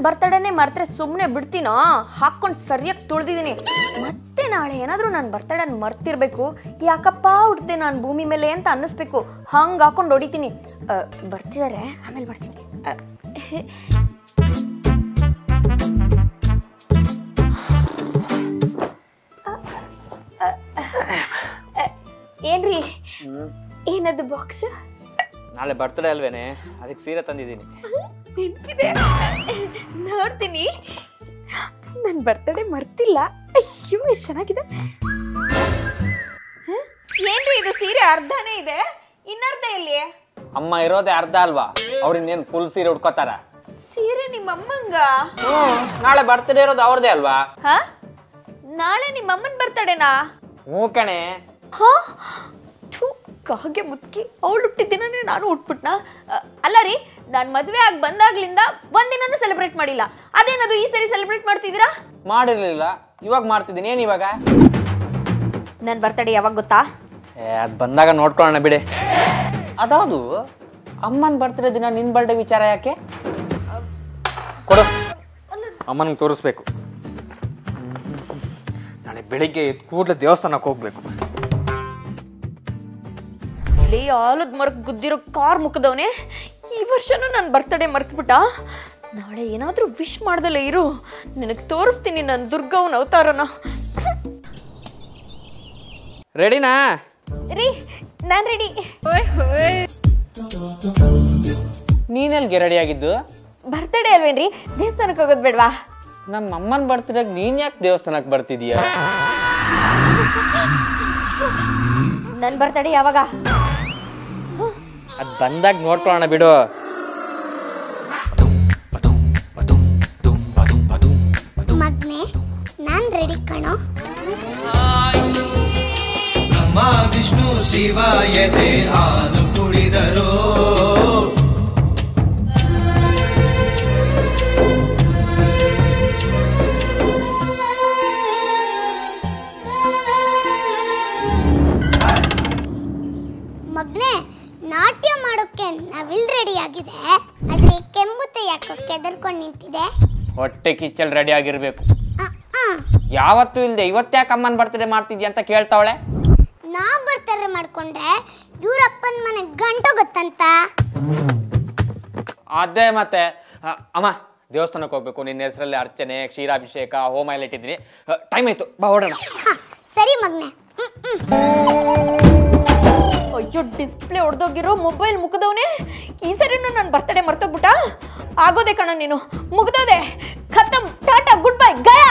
ಬರ್ತಡೇನೆ ಮರ್ತರೆ ಸುಮ್ಮನೆ ಬಿಡ್ತೀನೋ? ಹಾಕೊಂಡು ಸರಿಯಾಗಿ ತುಳಿದಿದ್ದೀನಿ. ಮತ್ತೆ ನಾಳೆ ಏನಾದರೂ ನನ್ನ ಬರ್ತಡೇ ಮರ್ತಿರ್ಬೇಕು, ಯಾಕಪ್ಪ ಹುಟ್ಟಿದೆ ನಾನು ಭೂಮಿ ಮೇಲೆ ಅಂತ ಅನ್ನಿಸ್ಬೇಕು. ಹಂಗೆ ಹಾಕೊಂಡು ಹೊಡಿತೀನಿ. ಬರ್ತಿದ್ದಾರೆ, ಆಮೇಲೆ ಬರ್ತೀನಿ. ಏನ್ರಿ ಏನದು ಬಾಕ್ಸ್? ನಾಳೆ ಬರ್ತಡೇ ಅಲ್ವೇನೆ, ಅದಕ್ಕೆ ಸೀರೆ ತಂದಿದ್ದೀನಿ. ನೆನಪಿದೆ, ನೋಡ್ತೀನಿ. ನನ್ನ ಬರ್ತಡೇ ಮರ್ತಿಲ್ಲ. ಅಯ್ಯೋ ಎಷ್ಟು ಚೆನ್ನಾಗಿದೆ. ಏನ್ರಿ ಇದು ಸೀರೆ ಅರ್ಧನೇ ಇದೆ, ಇನ್ನರ್ಧ ಎಲ್ಲಿ? ಅಮ್ಮ ಇರೋದೇ ಅರ್ಧ ಅಲ್ವಾ, ಅವ್ರು ಇನ್ನೇನು ಫುಲ್ ಸೀರೆ ಉಟ್ಕೋತಾರ? ಸೀರೆ ನಿಮ್ಮ ಅಮ್ಮಂಗ? ನಾಳೆ ಬರ್ತಡೇ ಇರೋದು ಅವ್ರದೇ ಅಲ್ವಾ? ಹಾ, ನಾಳೆ ನಿಮ್ಮ ಅಮ್ಮನ ಬರ್ತಡೇನಾ? ಹ್ಞೂ ಕಣೆ. ಹಾ, ಕಾಗೆ ಮುತ್ಕಿ ಅವಳು ಹುಟ್ಟಿದ ದಿನನೇ ನಾನು ಹುಟ್ಬಿಟ್ನಾ? ಅಲ್ಲ ರೀ, ನಾನು ಮದುವೆ ಆಗಿ ಬಂದಾಗ್ಲಿಂದ ಒಂದಿನೂ ಸೆಲೆಬ್ರೇಟ್ ಮಾಡಿಲ್ಲ. ಅದೇನದು ಈ ಸರಿ ಸೆಲೆಬ್ರೇಟ್ ಮಾಡ್ತಿದ್ದೀರಾ? ಮಾಡಿರ್ಲಿಲ್ಲ, ಇವಾಗ ಮಾಡ್ತಿದ್ದೀನಿ. ಏನು ಇವಾಗ? ನನ್ನ ಬರ್ತಡೇ ಯಾವಾಗ ಗೊತ್ತಾ? ಅದು ಬಂದಾಗ ನೋಡ್ಕೊಳ್ಳೋಣ ಬಿಡಿ. ಅದಾವುದು ಅಮ್ಮನ ಬರ್ತಡೇ ದಿನ ನಿನ್ನ ಬರ್ಡೇ ವಿಚಾರ ಯಾಕೆ? ಕೊಡು, ಅಮ್ಮನಿಗೆ ತೋರಿಸ್ಬೇಕು. ನಾಳೆ ಬೆಳಿಗ್ಗೆ ಎದ್ದು ಕೂಡಲೇ ದೇವಸ್ಥಾನಕ್ಕೆ ಹೋಗ್ಬೇಕು. ಆಲದ ಮರಕ್ಕೆ ಗುದ್ದಿರೋ ಕಾರ್ ಮುಖದವನೇ ಈ ವರ್ಷನೂ ನನ್ನ ಬರ್ತಡೇ ಮರ್ತ್ಬಿಟ್ಟ. ನಾಳೆ ಏನಾದರೂ ವಿಶ್ ಮಾಡ್ದಲ್ಲ ಇರು, ನಿನಗೆ ತೋರಿಸ್ತೀನಿ ನನ್ನ ದುರ್ಗವನ ಅವತಾರನ. ರೆಡಿನಾ? ರೀ, ನಾನು ರೆಡಿ. ನೀನೆಲ್ಗೆ ರೆಡಿ ಆಗಿದ್ದು? ಬರ್ತಡೇ ಅಲ್ವೇನ್ರಿ, ದೇವಸ್ಥಾನಕ್ಕೆ ಹೋಗೋದು ಬೇಡವಾ? ನಮ್ಮ ಅಮ್ಮನ ಬರ್ತಡೇಗೆ ನೀನ್ ಯಾಕೆ ದೇವಸ್ಥಾನಕ್ಕೆ ಬರ್ತಿದೀಯ? ನನ್ನ ಬರ್ತಡೇ ಯಾವಾಗ? ಅದು ಬಂದಾಗ ನೋಡ್ಕೊಳ್ಳೋಣ ಬಿಡು. ಮಗ್ನೆ, ನಾನ್ ರೆಡಿ ಕಣೋ. ಬ್ರಹ್ಮ ವಿಷ್ಣು ಶಿವಾಯತೆ ಹಾಲು ಕುಡಿದರೋ. ಮಗ್ನೆ, ನಾಟ್ಯ ಮಾಡೋಕೆ ನವಿಲ್ ರೆಡಿ ಆಗಿದೆ, ಆದ್ರೆ ಕೆಂಬುತ್ತೆ ಯಾಕೋ ಕೆದರ್ಕೊಂಡು ನಿಂತಿದೆ. ಹೊಟ್ಟೆ ಕಿಚ್ಚಲ್ ರೆಡಿ ಆಗಿರ್ಬೇಕು. ಯಾವತ್ತೂ ಇಲ್ದೆ ಇವತ್ತ್ಯಾಕೆ ಅಮ್ಮನ ಬರ್ತಡೇ ಮಾಡ್ತಿದ್ಯಾ ಅಂತ ಕೇಳ್ತಾವಳೆ. ನಾ ಬರ್ತಡೇ ಮಾಡ್ಕೊಂಡ್ರೆ ಇವ್ರಪ್ಪನ ಮನೆ ಗಂಟು ಗೊತ್ತಂತ. ಅದೇ ಮತ್ತೆ. ಅಮ್ಮ, ದೇವಸ್ಥಾನಕ್ಕೆ ಹೋಗ್ಬೇಕು. ನಿನ್ನ ಹೆಸರಲ್ಲಿ ಅರ್ಚನೆ, ಕ್ಷೀರಾಭಿಷೇಕ, ಹೋಮ ಎಲ್ಲ ಇಟ್ಟಿದ್ದೀನಿ. ಟೈಮ್ ಆಯ್ತು, ಬಾ ಹೊಡೋಣ. ಸರಿ ಮಗ್ನೆ. ಅಯ್ಯೋ, ಡಿಸ್ಪ್ಲೇ ಹೊಡೆದೋಗಿರೋ ಮೊಬೈಲ್ ಮುಖದವನೇ ಈ ಸರಿನೂ ನನ್ನ ಬರ್ತಡೇ ಮರ್ತೋಗ್ಬಿಟ್ಟ. ಆಗೋದೆ ಕಣ ನೀನು, ಮುಗ್ದೋದೆ, ಖತಮ್, ಟಾಟಾ, ಗುಡ್ ಬೈ, ಗಯಾ.